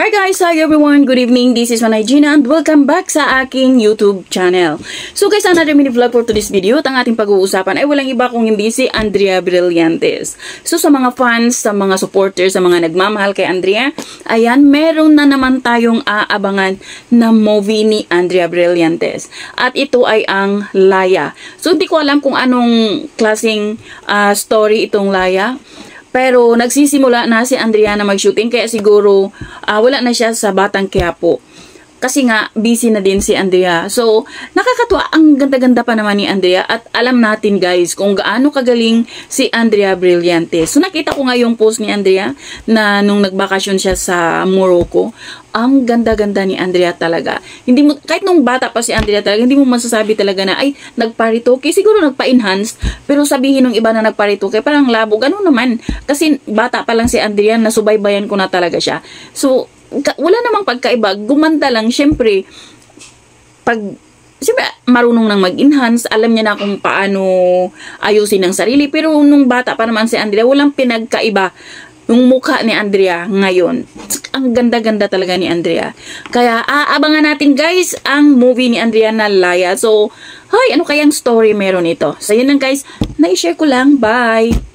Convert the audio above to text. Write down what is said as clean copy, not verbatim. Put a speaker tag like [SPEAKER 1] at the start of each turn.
[SPEAKER 1] Hi guys! Hi everyone! Good evening! This is Manay Gina and welcome back sa aking YouTube channel. So guys, another mini vlog for today's video. At ang ating pag-uusapan ay walang iba kung hindi si Andrea Brillantes. So sa mga fans, sa mga supporters, sa mga nagmamahal kay Andrea, ayan, meron na naman tayong aabangan na movie ni Andrea Brillantes. At ito ay ang Laya. So hindi ko alam kung anong klaseng story itong Laya. Pero nagsisimula na si Andrea na mag-shooting kaya siguro wala na siya sa Batang Quiapo. Kasi nga busy na din si Andrea. So nakakatuwa, ang ganda-ganda pa naman ni Andrea at alam natin guys kung gaano kagaling si Andrea Brillantes. So nakita ko nga yung post ni Andrea na nung nagbakasyon siya sa Morocco. Ang ganda-ganda ni Andrea talaga. Hindi mo, kahit nung bata pa si Andrea talaga, hindi mo masasabi talaga na ay nagparitoke, siguro nagpa-enhance, pero sabihin ng iba na nagparitoke, parang labo, gano'n naman. Kasi bata pa lang si Andrea, nasubaybayan ko na talaga siya. So wala namang pagkaiba, gumanda lang. Siyempre marunong nang mag-enhance, alam niya na kung paano ayusin ang sarili, pero nung bata pa naman si Andrea, walang pinagkaiba yung mukha ni Andrea ngayon. Ang ganda-ganda talaga ni Andrea. Kaya aabangan natin guys ang movie ni Andrea na Laya. So, ano kayang story meron ito? So yun lang guys, na-share ko lang. Bye!